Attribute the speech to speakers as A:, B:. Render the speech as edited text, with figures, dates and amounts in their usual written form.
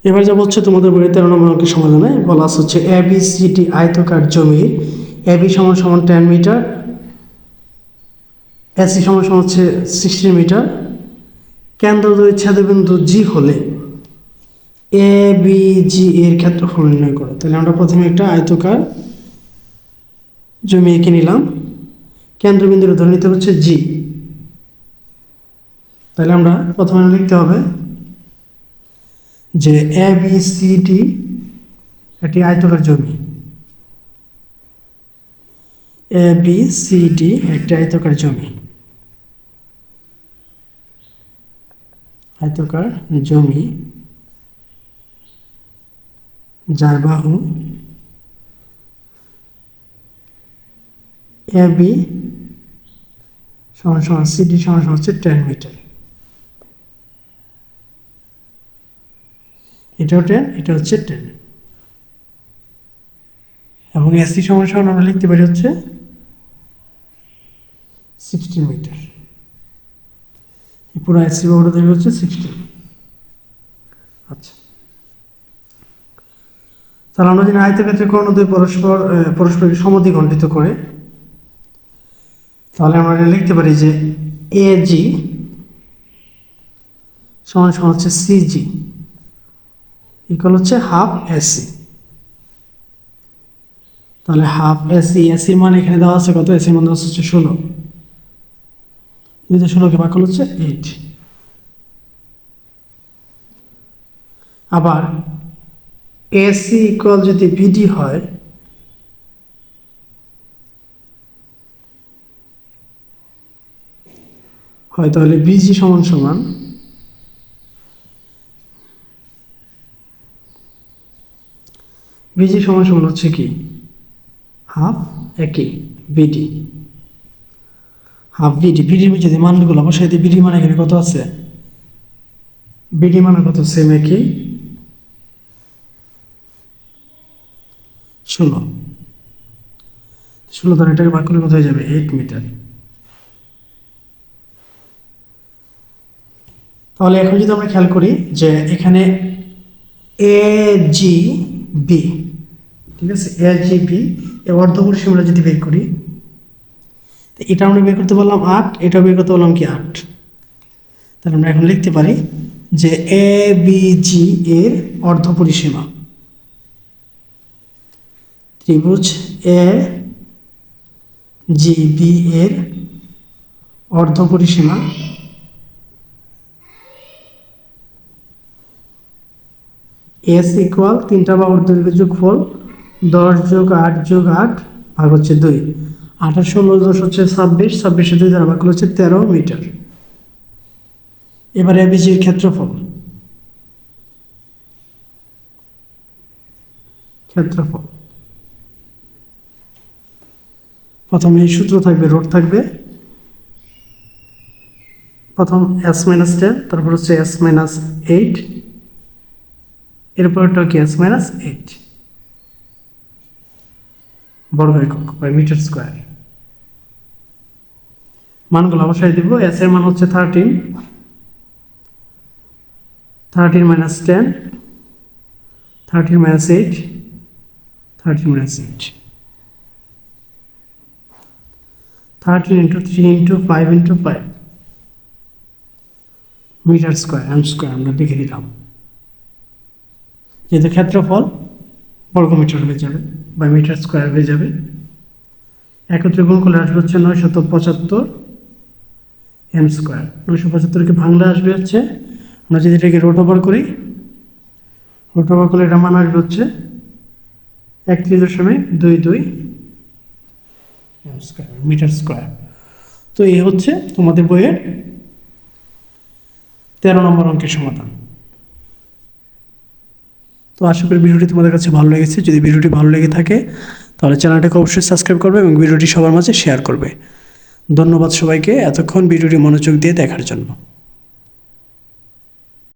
A: এবার যা হচ্ছে তোমাদের বইয়ের 13 নম্বর অঙ্কের সমাধানে বলা আছে হচ্ছে ABCD আয়তকার জমি AB সমান সমান 10 মিটার, AC সমান সমান হচ্ছে 16 মিটার, কেন্দ্রদ্বয় ছেদবিন্দু G হলে ABG এর ক্ষেত্রফল নির্ণয় করো। তাহলে আমরা প্রথমে একটা আয়তকার জমি এঁকে নিলাম, কেন্দ্রবিন্দুর ধরে নিতে হচ্ছে G। তাহলে আমরা প্রথমে লিখতে হবে যে ABCD একটি আয়তকার জমি, ABCD একটি আয়তকার জমি, আয়তকার জমি যার বাহু AB সমান সমান CD সমান সমান হচ্ছে 10 মিটার। এটাও 10, এটা হচ্ছে 10, এবং AC সমান সমান আমরা লিখতে পারি হচ্ছে 16 মিটার। এই পুরো AC বাহুটা তৈরি হচ্ছে 16। আচ্ছা, তাহলে আমরা যদি আয়তক্ষেত্রের কর্ণ দুই পরস্পরকে সমদ্বিখণ্ডিত করে, তাহলে আমরা লিখতে পারি যে AG সমান সমান হচ্ছে CG ইকুয়াল হচ্ছে হাফ AC। তাহলে হাফ AC, এসির মান এখানে দেওয়া আছে কত? এসির মান দেওয়া হচ্ছে 16, 216কে ভাগ করলে হচ্ছে 8। আবার AC ইকুয়াল যদি BD হয়, তাহলে BG সমান সমান হচ্ছে কি হাফ একই BD, হাফ BD। BD যদি মানগুলো বসাই দিই, BD মান এখানে কত আছে? BD মান কত? সেম একই 16 ধরে এটাকে ভাগ করলে কত হয়ে যাবে? 8 মিটার। তাহলে এখন যদি আমরা খেয়াল করি যে এখানে AGB, ঠিক আছে, AGB এর অর্ধপরিসীমাটা যদি বের করি, এটা আমরা বের করতে পারলাম 8, এটা বের করতে পারলাম কি 8। তাহলে আমরা এখন লিখতে পারি যে ABG এর অর্ধপরিসীমা, ত্রিভুজ AGB এর অর্ধপরিসীমা S ইকুয়াল 3টা বাহুর দৈর্ঘ্য যোগফল 10 যোগ 8 যোগ 8 ভাগ হচ্ছে 2। 8 আর 16 10 হচ্ছে 26, 26 2 দ্বারা ভাগ হচ্ছে 13 মিটার। এবারে ABG এর ক্ষেত্রফল, প্রথমে এই সূত্র থাকবে, রোড থাকবে, প্রথম S-10, তারপর হচ্ছে S-8, এরপরটা কি S-8 বর্গ একক বাই মিটার স্কোয়ার। মানগুলো অবশ্যই দিব। S এর মান হচ্ছে 13 minus 10, 13 minus 8, 13 minus 8, 13 into 3 into 5 into 5 metre square, M square আমরা লিখে দিলাম। যেহেতু ক্ষেত্রফল বর্গ মিটার হয়ে যাবে বা মিটার স্কোয়ার হয়ে যাবে, একত্রে গুণ করলে আসবে হচ্ছে 975 M স্কোয়ার। 975কে ভাঙলে আসবে হচ্ছে, আমরা যদি এটাকে রোট ওভার করি, রোট ওভার করলে এটা মান আসবে হচ্ছে 31.22 M স্কোয়ার, মিটার স্কোয়ার। তো এই হচ্ছে তোমাদের বইয়ের 13 নম্বর অঙ্কের সমাধান। তো আশা করি ভিডিওটি তোমাদের কাছে ভালো লেগেছে। যদি ভিডিওটি ভালো লেগে থাকে তাহলে চ্যানেলটাকে অবশ্যই সাবস্ক্রাইব করবে এবং ভিডিওটি সবার মাঝে শেয়ার করবে। ধন্যবাদ সবাইকে এতক্ষণ ভিডিওটি মনোযোগ দিয়ে দেখার জন্য।